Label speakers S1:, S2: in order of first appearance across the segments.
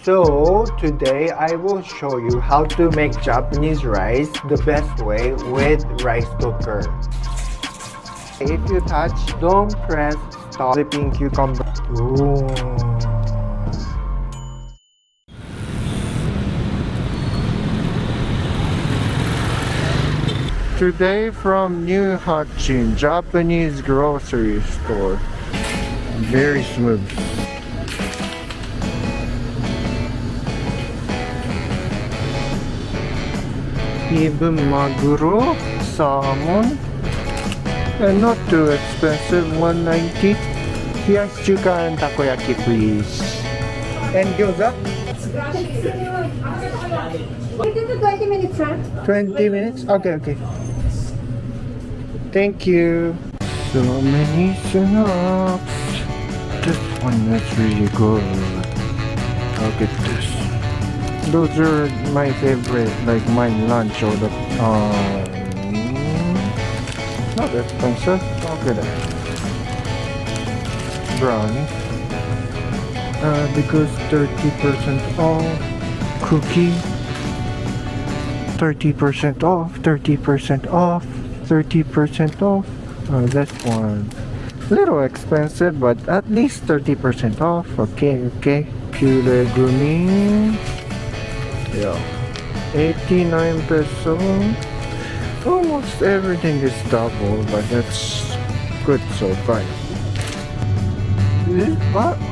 S1: So today I will show you how to make Japanese rice the best way with rice cooker. If you touch, don't press stop. Flipping cucumber. Ooh. Today from New Hachin, Japanese grocery store. Very smooth. Even maguro, salmon, and not too expensive, 190. Hiyashi-chuka and takoyaki, please. And gyoza?
S2: Within the 20 minutes, sir.
S1: 20 minutes? Okay. Thank you. So many snacks. This one is really good. Look at this. Those are my favorite, like my lunch or the not expensive. Look at that. Brownie. Because 30% off. Cookie. 30% off. 30% off. 30% off. This one. Little expensive, but at least 30% off. Okay. Pure gumi. Yeah. 89 peso. Almost everything is double, but that's good so far.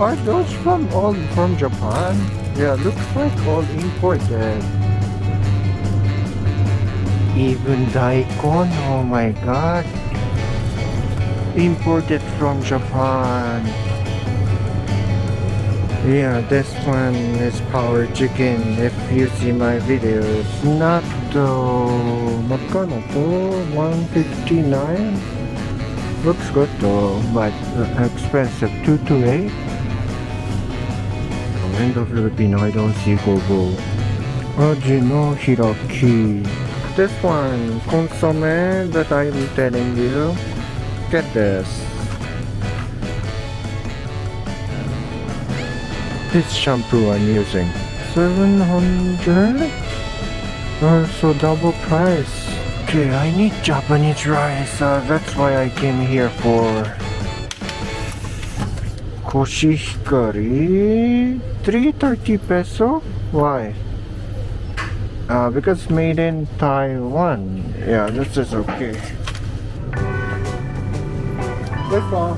S1: Are those all from Japan? Yeah, looks like all imported. Even daikon, oh my god. Imported from Japan. Yeah, this one is power chicken. If you see my videos, natto, magkano to? 159. Looks good though, but expensive. 228. In the Filipino, I don't see gogo. Aji no hiraki. This one, consomme that I'm telling you. Get this. This shampoo I'm using. 700? So double price. Okay, I need Japanese rice. That's why I came here for Koshihikari. 330 peso? Why? Because made in Taiwan. Yeah, this is okay. That's all.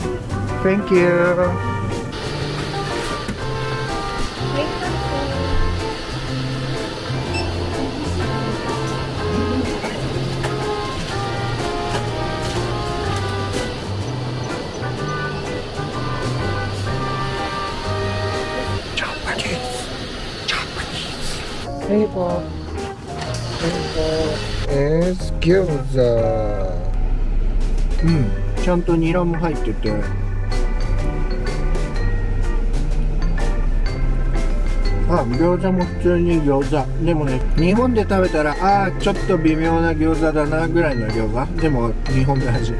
S1: Thank you. Table is gyoza. ちゃんとニラも入ってて。餃子も普通に餃子。でもね、日本で食べたら、ちょっと微妙な餃子だなぐらいの餃子。でも、日本の味。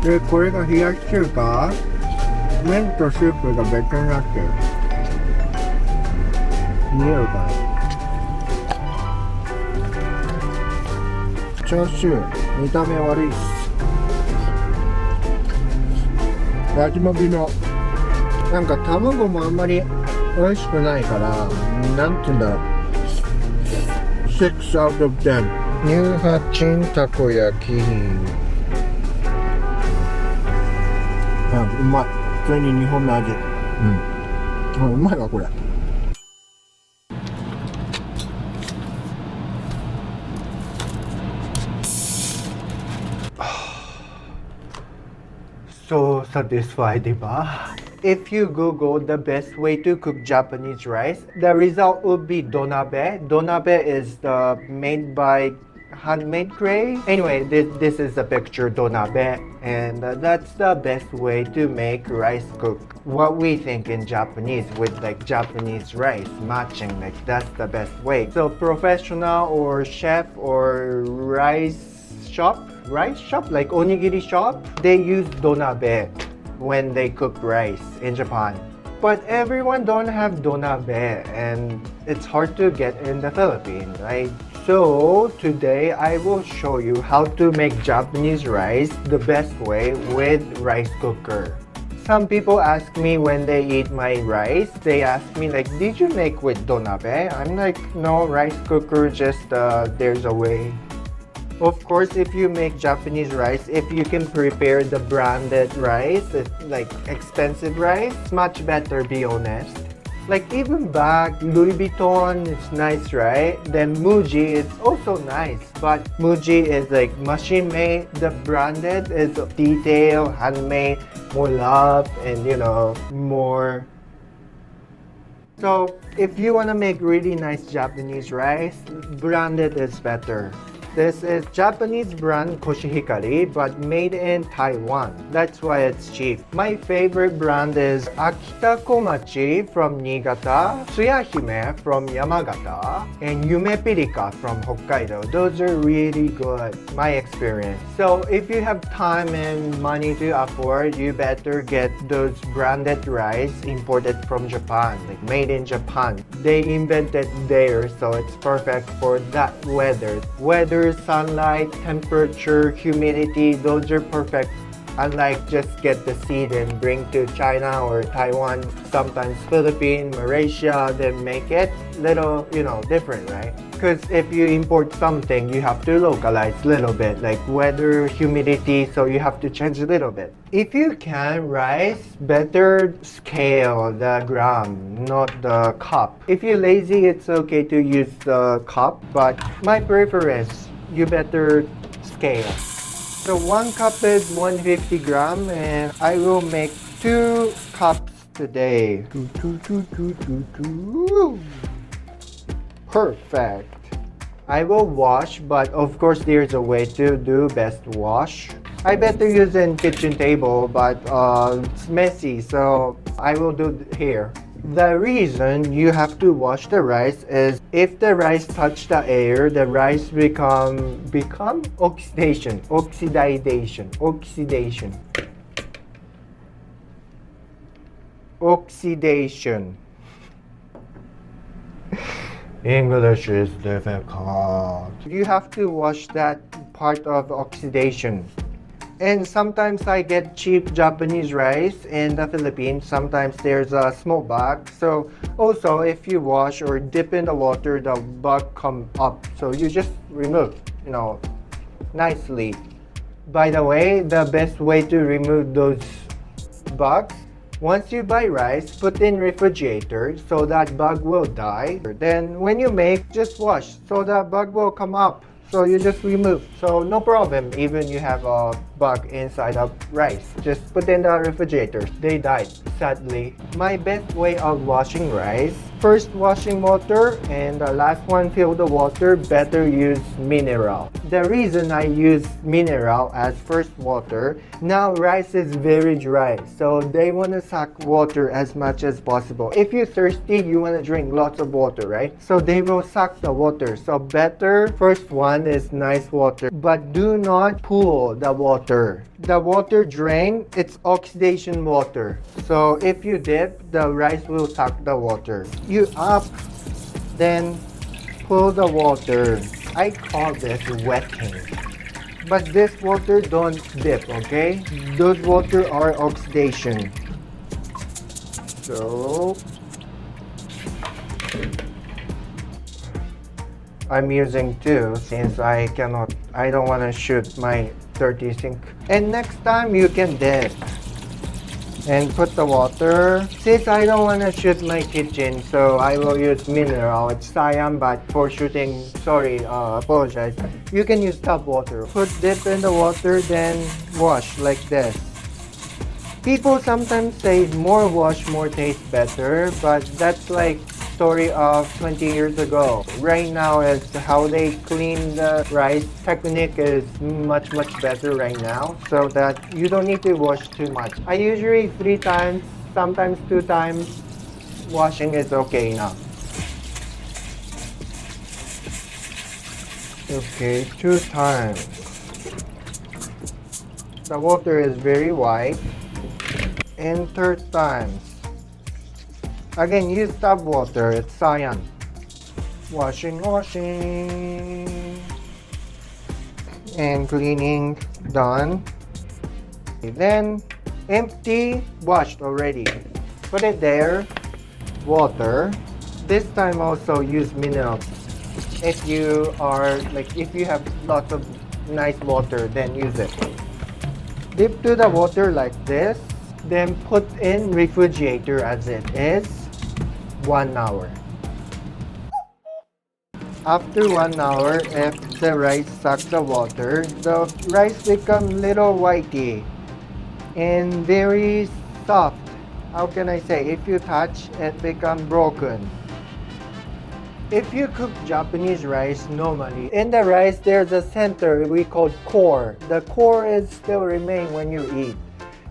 S1: で、これが冷やし中華。麺とスープが別になってる。見えるかな。チャーシュー見た目悪いっす。味も微妙。なんか卵もあんまり美味しくないから、なんて言うんだろう。6 out of 10。ニューハチンたこ焼き。うまい。普通に日本の味。うまいわこれ。So satisfied, diba? If you Google the best way to cook Japanese rice, the result would be donabe. Donabe is the made by handmade clay. Anyway, this is the picture donabe, and that's the best way to make rice cook. What we think in Japanese with like Japanese rice matching, like that's the best way. So professional or chef or rice shop like onigiri shop, they use donabe when they cook rice in Japan. But everyone don't have donabe and it's hard to get in the Philippines, right? So today I will show you how to make Japanese rice the best way with rice cooker. Some people ask me when they eat my rice, they ask me like, did you make with donabe? I'm like, no, rice cooker, just there's a way. Of course, if you make Japanese rice, if you can prepare the branded rice, it's like expensive rice, it's much better, be honest. Like even bag, Louis Vuitton, it's nice, right? Then Muji, it's also nice. But Muji is like machine made. The branded is detail, handmade, more love, and more. So if you want to make really nice Japanese rice, branded is better. This is Japanese brand Koshihikari, but made in Taiwan. That's why it's cheap. My favorite brand is Akita Komachi from Niigata, Tsuyahime from Yamagata, and Yumepirika from Hokkaido. Those are really good, my experience. So if you have time and money to afford, you better get those branded rice imported from Japan, like made in Japan. They invented there, so it's perfect for that weather. Sunlight, temperature, humidity, those are perfect. Unlike just get the seed and bring to China or Taiwan, sometimes Philippines, Malaysia, then make it little, different, right? Because if you import something, you have to localize a little bit, like weather, humidity, so you have to change a little bit. If you can, rice, better scale the gram, not the cup. If you're lazy, it's okay to use the cup, but my preference, you better scale. So 1 cup is 150 gram and I will make 2 cups today. Perfect. I will wash, but of course there's a way to do best wash. I better use in kitchen table, but it's messy, so I will do here. The reason you have to wash the rice is if the rice touch the air, the rice become oxidation. English is difficult. You have to wash that part of oxidation. And sometimes I get cheap Japanese rice in the Philippines. Sometimes there's a small bag. So also if you wash or dip in the water, the bug come up. So you just remove, nicely. By the way, the best way to remove those bugs, once you buy rice, put in refrigerator so that bug will die. Then when you make, just wash so that bug will come up. So you just remove. So no problem, even you have a bug inside of rice. Just put in the refrigerator. They died, sadly. My best way of washing rice, first washing water and the last one fill the water, better use mineral. The reason I use mineral as first water, now rice is very dry. So they want to suck water as much as possible. If you're thirsty, you want to drink lots of water, right? So they will suck the water. So better first one is nice water. But do not pool the water. The water drain, it's oxidation water. So if you dip, the rice will suck the water. You up, then pull the water. I call this wetting. But this water don't dip, okay? Those water are oxidation. So I'm using 2 since I don't want to shoot my dirty sink. And next time you can dip and put the water. Since I don't want to shoot my kitchen, so I will use mineral. It's cyan, but for shooting, sorry, apologize. You can use tap water. Put dip in the water, then wash like this. People sometimes say more wash, more taste better, but that's like story of 20 years ago. Right now is how they clean the rice technique is much better right now, so that you don't need to wash too much. I usually 3 times, sometimes 2 times. Washing is okay now. Okay, 2 times. The water is very white. And 3rd times. Again, use tap water, it's cyan. Washing. And cleaning done. Then empty, washed already. Put it there. Water. This time also use minerals. If you have lots of nice water, then use it. Dip to the water like this. Then put in refrigerator as it is. 1 hour. After 1 hour, if the rice sucks the water, the rice becomes little whitey and very soft. How can I say? If you touch, it becomes broken. If you cook Japanese rice normally, in the rice there's a center we call core. The core is still remain when you eat.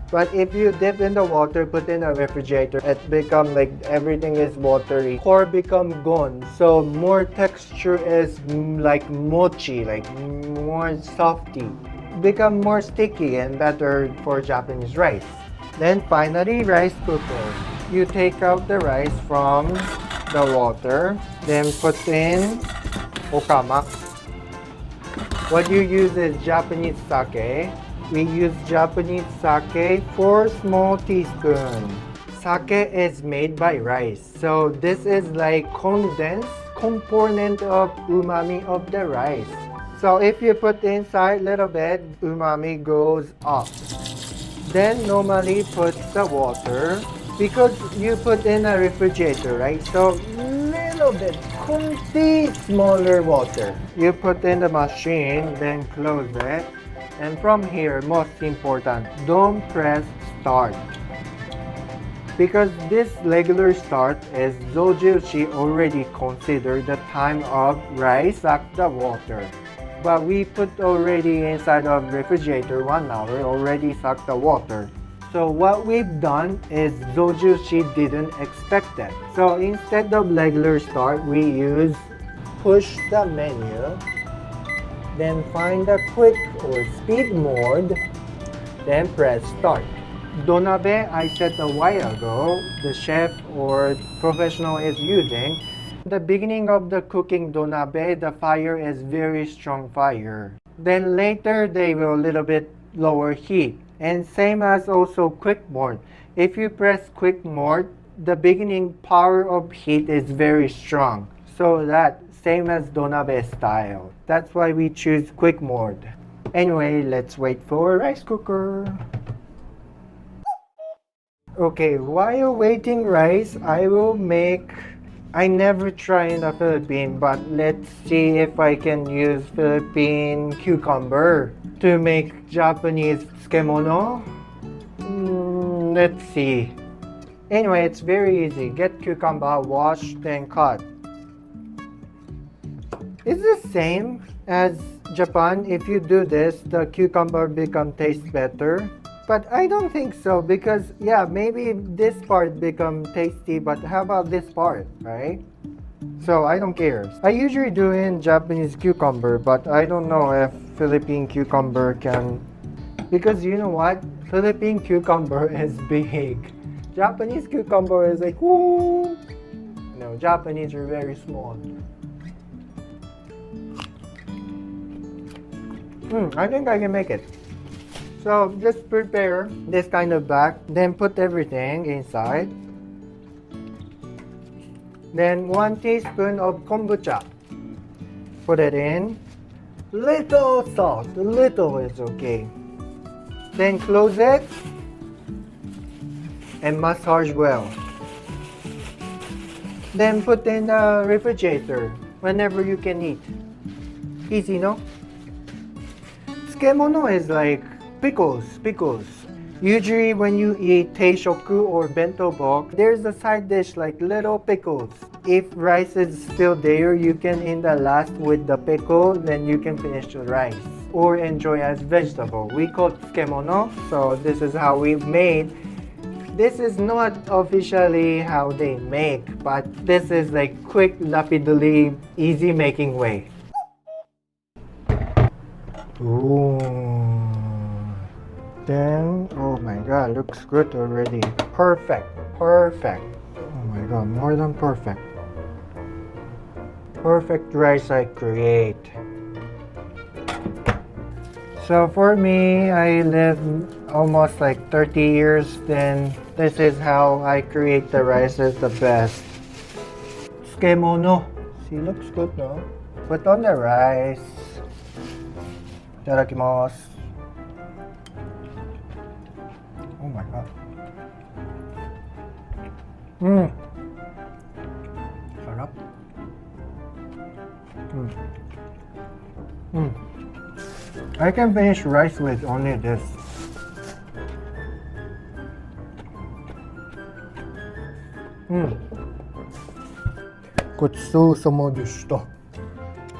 S1: But if you dip in the water, put in a refrigerator, it become like everything is watery. Core become gone. So more texture is like mochi, like more softy. Become more sticky and better for Japanese rice. Then finally, rice cooker. You take out the rice from the water, then put in okama. What you use is Japanese sake. We use Japanese sake 4 small teaspoons. Sake is made by rice. So this is like condensed component of umami of the rice. So if you put inside little bit, umami goes up. Then normally put the water because you put in a refrigerator, right? So little bit, kunti smaller water. You put in the machine, then close it. And from here, most important, don't press start. Because this regular start is zojushi already considered the time of rice suck the water. But we put already inside of refrigerator 1 hour, already suck the water. So what we've done is zojushi didn't expect that. So instead of regular start, we use push the menu. Then find the quick or speed mode, then press start. Donabe, I said a while ago, the chef or professional is using. The beginning of the cooking donabe, the fire is very strong fire. Then later they will a little bit lower heat. And same as also quick mode. If you press quick mode, the beginning power of heat is very strong. So that same as donabe style. That's why we choose quick mode. Anyway, let's wait for rice cooker. Okay, while waiting rice, I never try in the Philippines, but let's see if I can use Philippine cucumber to make Japanese tsukemono. Let's see. Anyway, it's very easy. Get cucumber, wash, then cut. It's the same as Japan. If you do this, the cucumber taste better. But I don't think so because maybe this part become tasty, but how about this part, right? So I don't care. I usually do in Japanese cucumber, but I don't know if Philippine cucumber can, because you know what? Philippine cucumber is big. Japanese cucumber is like, woo! No, Japanese are very small. I think I can make it. So just prepare this kind of bag, then put everything inside. Then 1 teaspoon of kombucha. Put it in. Little salt, little is okay. Then close it and massage well. Then put in the refrigerator whenever you can eat. Easy, no? Tsukemono is like pickles. Usually when you eat teishoku or bento box, there's a side dish like little pickles. If rice is still there, you can in the last with the pickle, then you can finish the rice or enjoy as vegetable. We call it tsukemono, so this is how we made. This is not officially how they make, but this is like quick, rapidly, easy making way. Ooh. Then, oh my god, looks good already. Perfect. my god, more than perfect. Perfect rice I create. So for me, I live almost like 30 years, then this is how I create the rice is the best. Tsukemono. She looks good, no? Put on the rice. Itadakimasu. Oh my god. Sarap. I can finish rice with only this.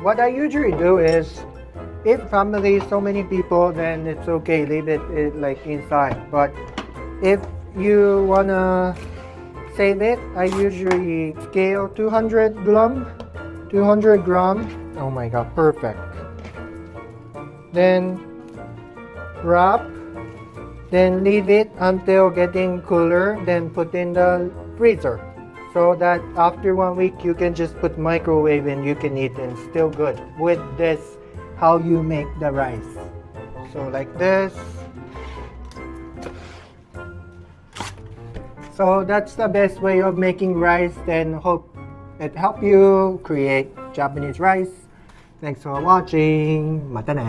S1: What I usually do is, if family so many people, then it's okay, leave it like inside. But if you wanna save it, I usually scale 200 gram. Oh my god, perfect. Then wrap, then leave it until getting cooler, then put in the freezer. So that after 1 week you can just put microwave and you can eat and still good. With this, how you make the rice. So like this. So that's the best way of making rice. Then hope it help you create Japanese rice. Thanks for watching. Mata na!